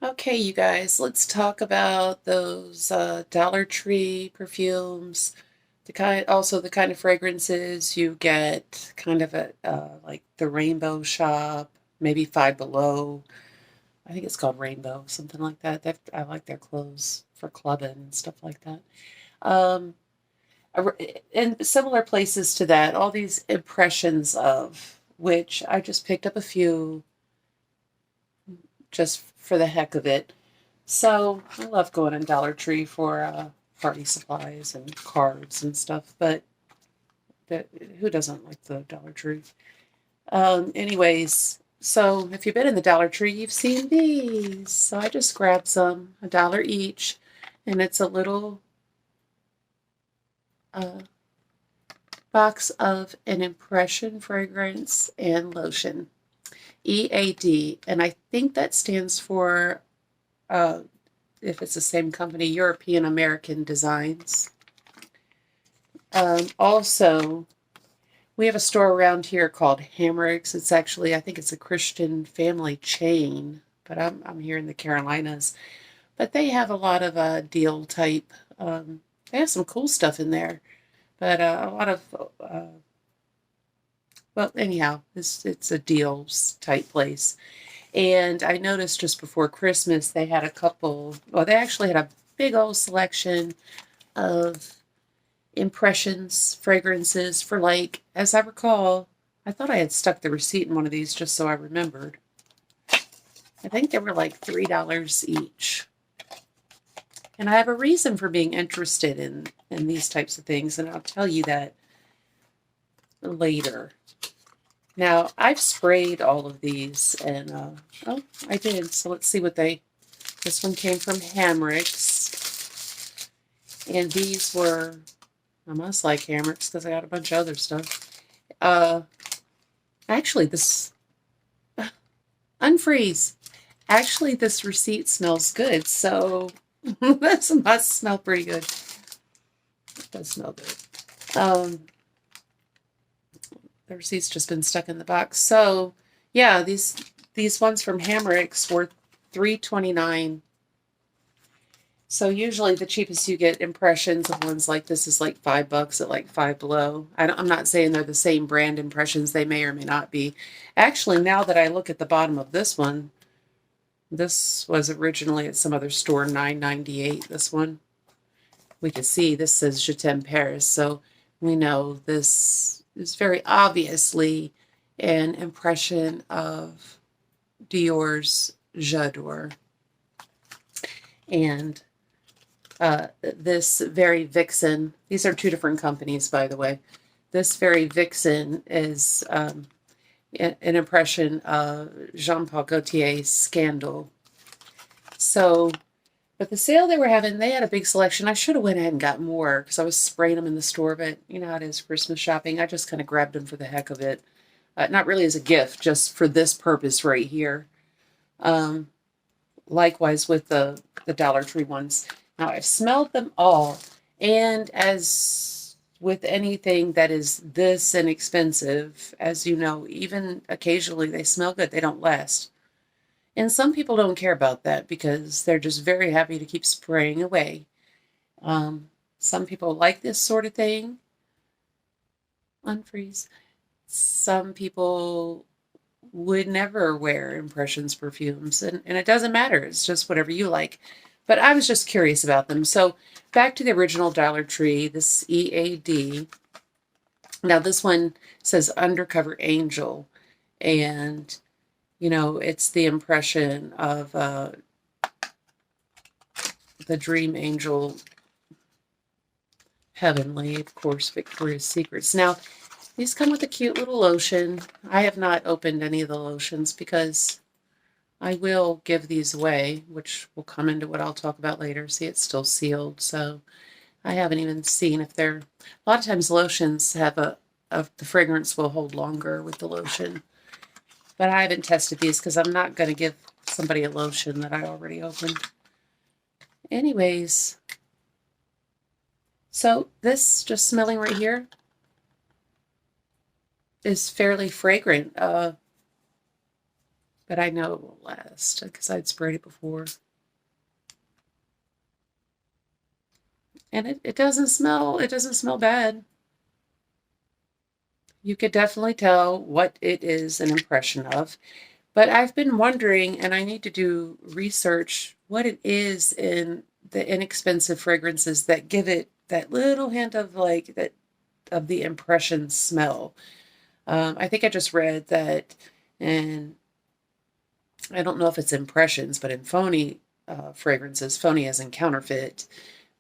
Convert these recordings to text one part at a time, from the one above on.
Okay, you guys, let's talk about those Dollar Tree perfumes. Also the kind of fragrances you get kind of at like the Rainbow Shop, maybe Five Below. I think it's called Rainbow, something like that. I like their clothes for clubbing and stuff like that. Um, in similar places to that, all these impressions of which I just picked up a few just for the heck of it. So I love going to Dollar Tree for party supplies and cards and stuff, but who doesn't like the Dollar Tree? Anyways, so if you've been in the Dollar Tree, you've seen these. So I just grabbed some, $1 each, and it's a little uh, box of an impression fragrance and lotion, EAD, and I think that stands for if it's the same company, European American Designs. Also, we have a store around here called Hammerick's. It's actually, I think it's a Christian family chain, but I'm here in the Carolinas. But they have a lot of deal type. They have some cool stuff in there, but a lot of well, anyhow, it's a deals type place. And I noticed just before Christmas they had a couple. Well, they actually had a big old selection of impressions, fragrances for like, as I recall, I thought I had stuck the receipt in one of these just so I remembered. I think they were like $3 each. And I have a reason for being interested in these types of things, and I'll tell you that later. Now, I've sprayed all of these, and, oh, I did. So let's see what this one came from Hammerick's. And these were, I must like Hammerick's because I got a bunch of other stuff. Actually, this unfreeze. Actually, this receipt smells good, so this must smell pretty good. It does smell good. The receipt's just been stuck in the box. So, yeah, these ones from Hammerick's were $3.29. So usually the cheapest you get impressions of ones like this is like $5 at like Five Below. I'm not saying they're the same brand impressions. They may or may not be. Actually, now that I look at the bottom of this one, this was originally at some other store, $9.98. This one, we can see this says Je t'aime Paris. So we know this is very obviously an impression of Dior's J'adore. And this very Vixen, these are two different companies, by the way. This very Vixen is an impression of Jean-Paul Gaultier's Scandal. So, but the sale they were having, they had a big selection. I should have went ahead and got more because I was spraying them in the store, but you know how it is, Christmas shopping. I just kind of grabbed them for the heck of it. Not really as a gift, just for this purpose right here. Likewise with the Dollar Tree ones. Now, I've smelled them all, and as with anything that is this inexpensive, as you know, even occasionally they smell good. They don't last. And some people don't care about that because they're just very happy to keep spraying away. Some people like this sort of thing. Unfreeze. Some people would never wear Impressions perfumes, and it doesn't matter. It's just whatever you like. But I was just curious about them. So back to the original Dollar Tree, this EAD. Now this one says Undercover Angel, and you know, it's the impression of the Dream Angel Heavenly, of course, Victoria's Secrets. Now, these come with a cute little lotion. I have not opened any of the lotions because I will give these away, which will come into what I'll talk about later. See, it's still sealed, so I haven't even seen if they're... A lot of times lotions have the fragrance will hold longer with the lotion. But I haven't tested these because I'm not going to give somebody a lotion that I already opened. Anyways, so this, just smelling right here, is fairly fragrant. but I know it won't last because I'd sprayed it before. And it doesn't smell bad. You could definitely tell what it is an impression of. But I've been wondering, and I need to do research, what it is in the inexpensive fragrances that give it that little hint of like that of the impression smell. I think I just read that, and I don't know if it's impressions, but in phony fragrances, phony as in counterfeit,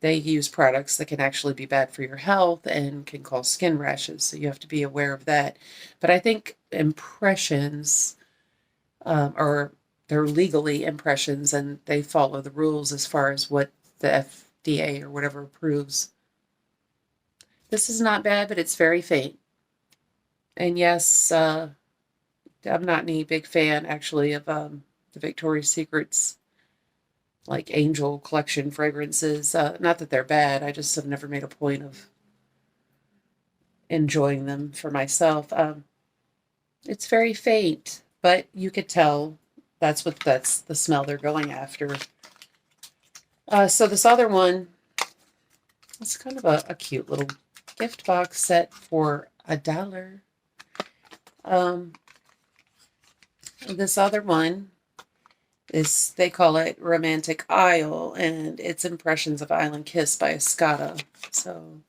they use products that can actually be bad for your health and can cause skin rashes. So you have to be aware of that. But I think impressions are they're legally impressions and they follow the rules as far as what the FDA or whatever approves. This is not bad, but it's very faint. And yes, I'm not any big fan actually of the Victoria's Secret's like Angel collection fragrances. Not that they're bad, I just have never made a point of enjoying them for myself. It's very faint, but you could tell that's the smell they're going after. So this other one, it's kind of a cute little gift box set for $1. This other one is, they call it Romantic Isle, and it's Impressions of Island Kiss by Escada. So,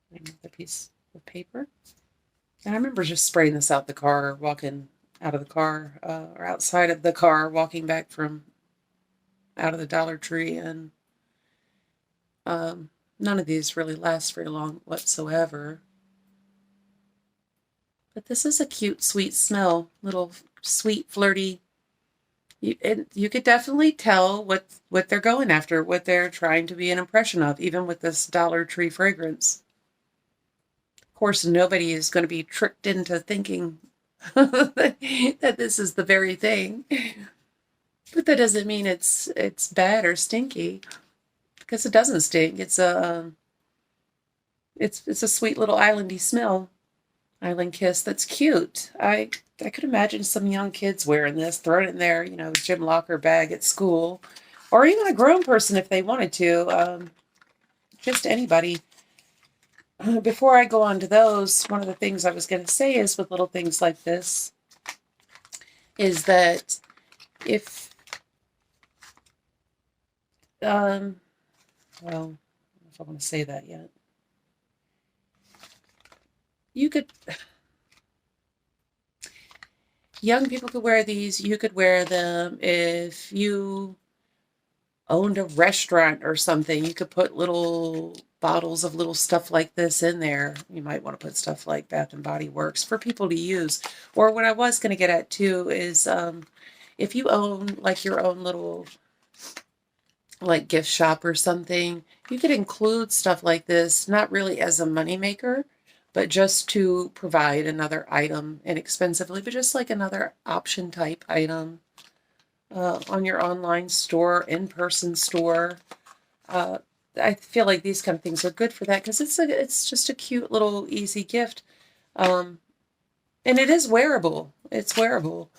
another piece of paper. And I remember just spraying this out the car, walking out of the car, or outside of the car, walking back from out of the Dollar Tree, and none of these really last very long whatsoever. But this is a cute, sweet smell, little sweet, flirty. You could definitely tell what they're going after, what they're trying to be an impression of, even with this Dollar Tree fragrance. Of course, nobody is going to be tricked into thinking that this is the very thing. But that doesn't mean it's bad or stinky, because it doesn't stink. It's a sweet little islandy smell. Island Kiss, that's cute. I could imagine some young kids wearing this, throwing it in their, gym locker bag at school, or even a grown person if they wanted to. Just anybody. Before I go on to those, one of the things I was going to say is with little things like this, is that if, well, I don't know if I want to say that yet. You could, young people could wear these. You could wear them if you owned a restaurant or something. You could put little bottles of little stuff like this in there. You might want to put stuff like Bath and Body Works for people to use. Or what I was going to get at too is if you own like your own little like gift shop or something, you could include stuff like this, not really as a moneymaker, but just to provide another item inexpensively, but just like another option type item on your online store, in-person store. I feel like these kind of things are good for that because it's just a cute little easy gift. And it is wearable. It's wearable.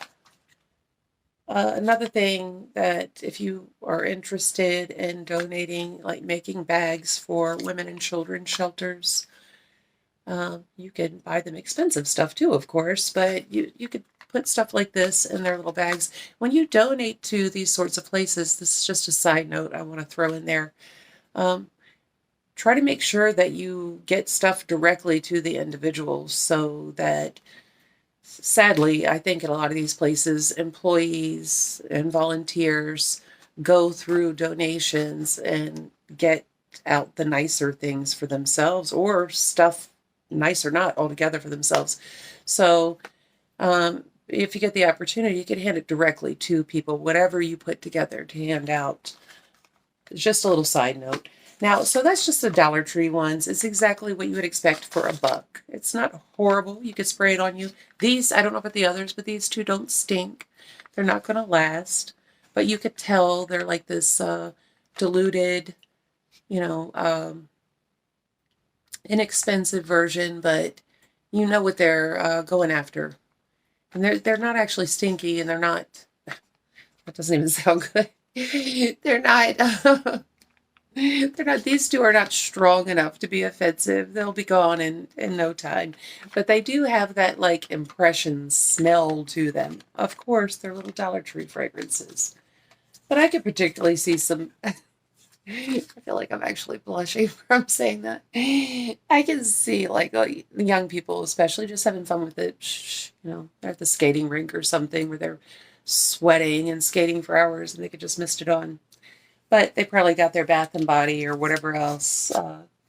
Another thing that if you are interested in donating, like making bags for women and children shelters, you can buy them expensive stuff too, of course, but you could put stuff like this in their little bags. When you donate to these sorts of places, this is just a side note I want to throw in there. Try to make sure that you get stuff directly to the individuals so that, sadly, I think in a lot of these places, employees and volunteers go through donations and get out the nicer things for themselves, or stuff nice or not altogether for themselves. So if you get the opportunity, you can hand it directly to people, whatever you put together to hand out. Just a little side note. Now, so that's just the Dollar Tree ones. It's exactly what you would expect for $1. It's not horrible. You could spray it on you. These, I don't know about the others, but these two don't stink. They're not going to last. But you could tell they're like this diluted, inexpensive version, but you know what they're going after. And they're not actually stinky, and they're not, that doesn't even sound good. They're not, they're not, these two are not strong enough to be offensive. They'll be gone in no time. But they do have that like impression smell to them. Of course, they're little Dollar Tree fragrances. But I could particularly see some, I feel like I'm actually blushing from saying that. I can see like young people, especially, just having fun with it. You know, they're at the skating rink or something where they're sweating and skating for hours and they could just mist it on. But they probably got their Bath and Body or whatever else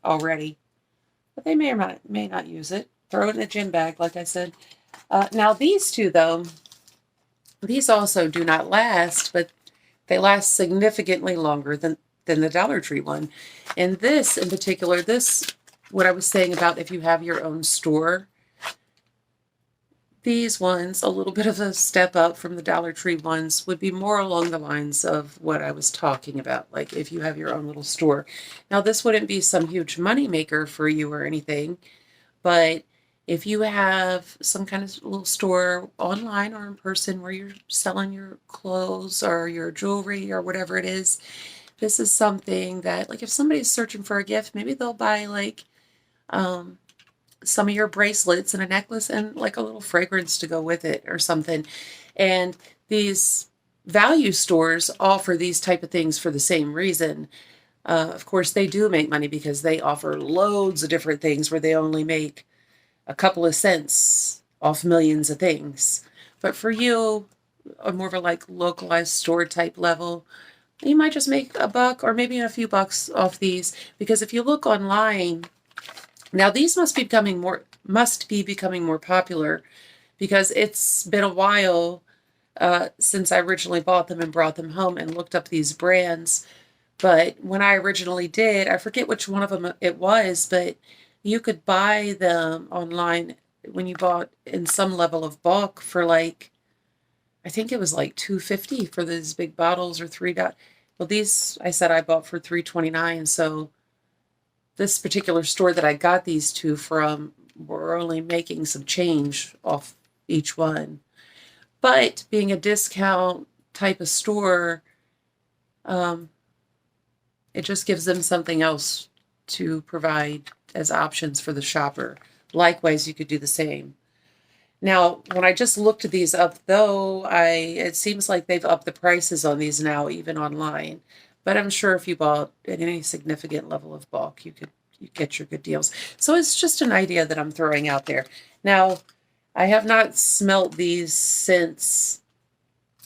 already. But they may not use it. Throw it in a gym bag, like I said. Now these two, though, these also do not last, but they last significantly longer than the Dollar Tree one. And this in particular, this, what I was saying about if you have your own store, these ones, a little bit of a step up from the Dollar Tree ones, would be more along the lines of what I was talking about, like if you have your own little store. Now, this wouldn't be some huge money maker for you or anything, but if you have some kind of little store online or in person where you're selling your clothes or your jewelry or whatever it is, this is something that, like, if somebody's searching for a gift, maybe they'll buy like some of your bracelets and a necklace and like a little fragrance to go with it or something. And these value stores offer these type of things for the same reason. Of course, they do make money because they offer loads of different things where they only make a couple of cents off millions of things. But for you, a more of a like localized store type level, you might just make a buck or maybe a few bucks off these. Because if you look online, now these must be becoming more popular because it's been a while since I originally bought them and brought them home and looked up these brands. But when I originally did, I forget which one of them it was, but you could buy them online when you bought in some level of bulk for like, I think it was like $2.50 for these big bottles or $3. Well, these I said I bought for $3.29. So this particular store that I got these two from were only making some change off each one. But being a discount type of store, it just gives them something else to provide as options for the shopper. Likewise, you could do the same. Now, when I just looked these up, though, it seems like they've upped the prices on these now, even online. But I'm sure if you bought at any significant level of bulk, you get your good deals. So it's just an idea that I'm throwing out there. Now, I have not smelt these since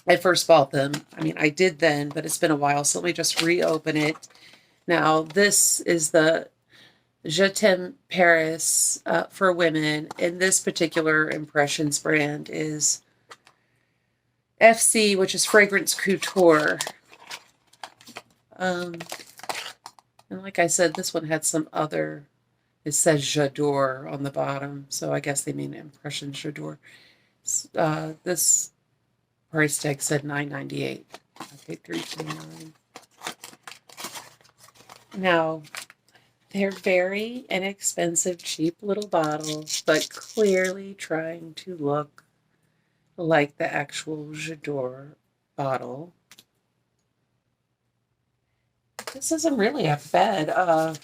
I first bought them. I mean, I did then, but it's been a while, so let me just reopen it. Now, this is the Je T'aime Paris for women, and this particular Impressions brand is FC, which is Fragrance Couture. And like I said, this one had some other, it says J'adore on the bottom, so I guess they mean Impressions J'adore. This price tag said $9.98. I paid $3.29. Now, they're very inexpensive, cheap little bottles, but clearly trying to look like the actual J'adore bottle. This isn't really a bad. I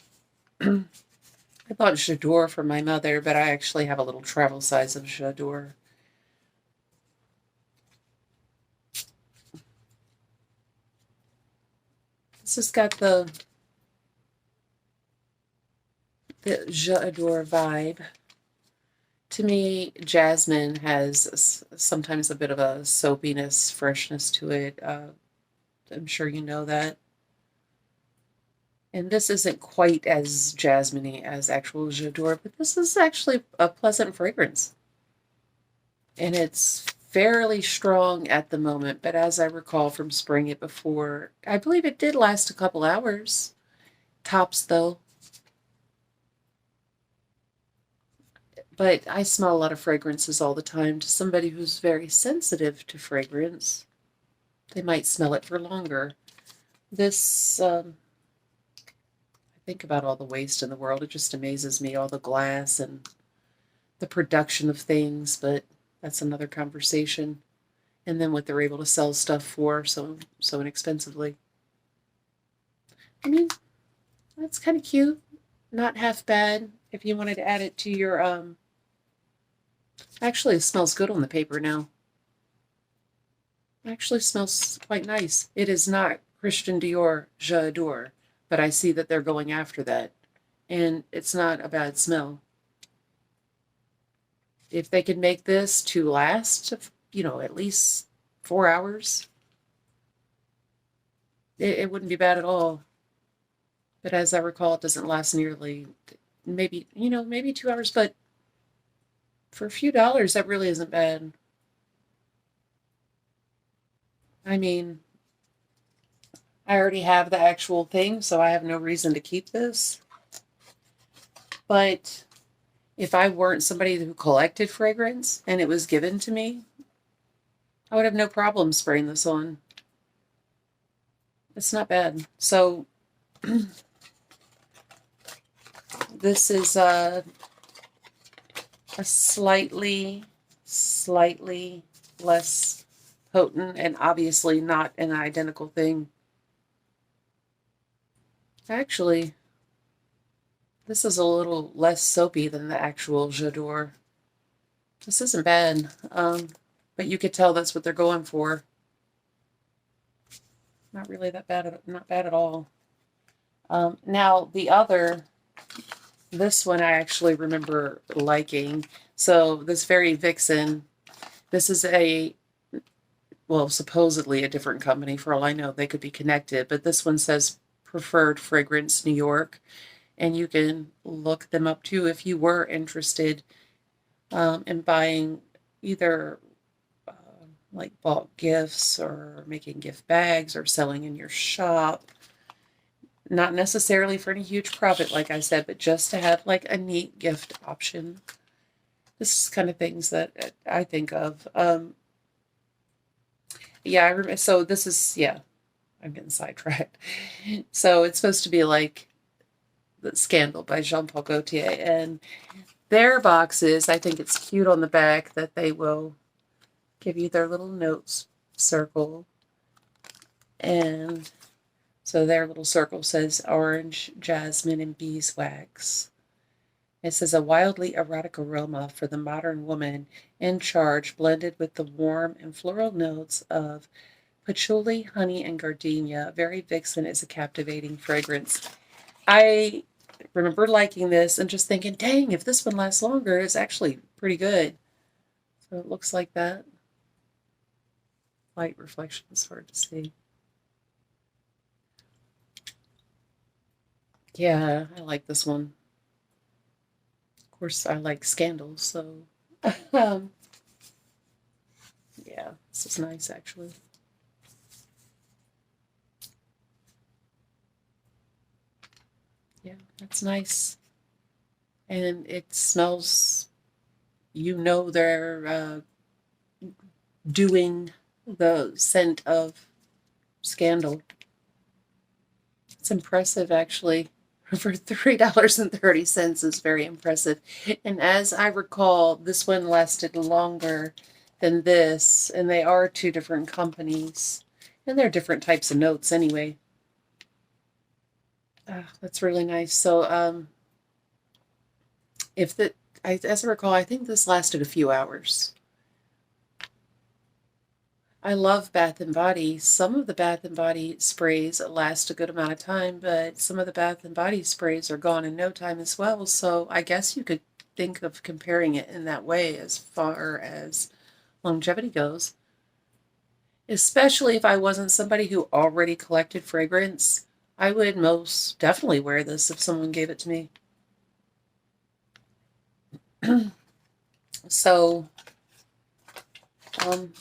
bought J'adore for my mother, but I actually have a little travel size of J'adore. This has got the J'adore vibe. To me, jasmine has sometimes a bit of a soapiness, freshness to it. I'm sure you know that. And this isn't quite as jasmine-y as actual J'adore, but this is actually a pleasant fragrance. And it's fairly strong at the moment, but as I recall from spraying it before, I believe it did last a couple hours. Tops, though. But I smell a lot of fragrances all the time. To somebody who's very sensitive to fragrance, they might smell it for longer. This, I think about all the waste in the world. It just amazes me, all the glass and the production of things, but that's another conversation. And then what they're able to sell stuff for so inexpensively. I mean, that's kind of cute. Not half bad. If you wanted to add it to your actually it smells good on the paper now. Actually smells quite nice. It is not Christian Dior J'adore, but I see that they're going after that. And it's not a bad smell. If they could make this to last, at least 4 hours, it wouldn't be bad at all. But as I recall, it doesn't last nearly, maybe 2 hours, but for a few dollars, that really isn't bad. I mean, I already have the actual thing, so I have no reason to keep this. But if I weren't somebody who collected fragrance and it was given to me, I would have no problem spraying this on. It's not bad. So this is a slightly less potent and obviously not an identical thing. Actually, this is a little less soapy than the actual J'adore. This isn't bad, but you could tell that's what they're going for. Not really that bad, not bad at all. Now, this one I actually remember liking. So this very Vixen, this is supposedly a different company. For all I know, they could be connected, but this one says Preferred Fragrance New York, and you can look them up too if you were interested in buying either like bulk gifts or making gift bags or selling in your shop. Not necessarily for any huge profit, like I said, but just to have like a neat gift option. This is kind of things that I think of. Yeah, I remember. So this is, yeah, I'm getting sidetracked. So it's supposed to be like the Scandal by Jean Paul Gaultier, and their boxes, I think it's cute on the back that they will give you their little notes circle. And so their little circle says orange, jasmine, and beeswax. It says a wildly erotic aroma for the modern woman in charge, blended with the warm and floral notes of patchouli, honey, and gardenia. Very Vixen is a captivating fragrance. I remember liking this and just thinking, dang, if this one lasts longer, it's actually pretty good. So it looks like that. Light reflection is hard to see. Yeah, I like this one. Of course, I like Scandals, so yeah, this is nice actually. Yeah, that's nice. And it smells, they're doing the scent of Scandal. It's impressive, actually. For $3.30 is very impressive. And as I recall, this one lasted longer than this, and they are two different companies. And they're different types of notes anyway. That's really nice. So, as I recall, I think this lasted a few hours. I love Bath and Body. Some of the Bath and Body sprays last a good amount of time, but some of the Bath and Body sprays are gone in no time as well. So I guess you could think of comparing it in that way as far as longevity goes. Especially if I wasn't somebody who already collected fragrance, I would most definitely wear this if someone gave it to me. So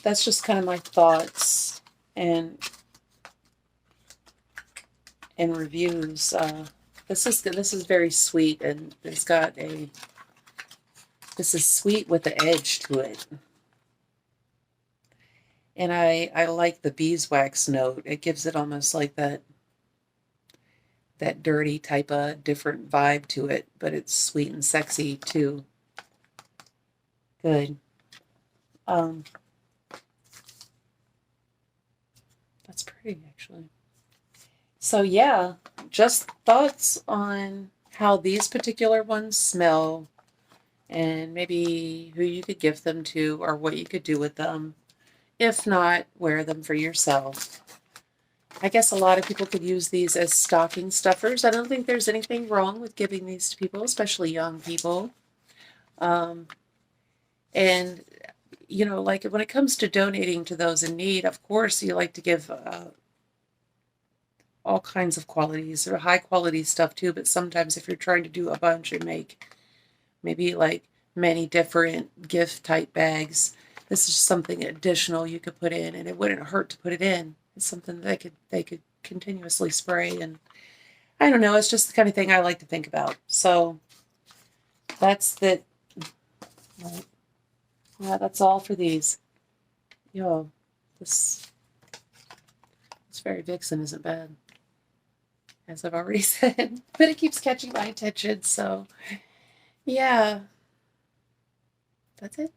that's just kind of my thoughts and reviews. This is very sweet, and it's got this is sweet with the edge to it. And I like the beeswax note. It gives it almost like that dirty type of different vibe to it, but it's sweet and sexy too. Good. That's pretty, actually. So yeah, just thoughts on how these particular ones smell and maybe who you could give them to or what you could do with them. If not, wear them for yourself. I guess a lot of people could use these as stocking stuffers. I don't think there's anything wrong with giving these to people, especially young people. Um, and, you know, like when it comes to donating to those in need, of course, you like to give all kinds of qualities or high quality stuff too. But sometimes if you're trying to do a bunch and make maybe like many different gift type bags, this is something additional you could put in, and it wouldn't hurt to put it in. It's something that they could continuously spray, and I don't know, it's just the kind of thing I like to think about. So that's the yeah, that's all for these. Yo, this fairy Vixen isn't bad, as I've already said, but it keeps catching my attention. So yeah, that's it.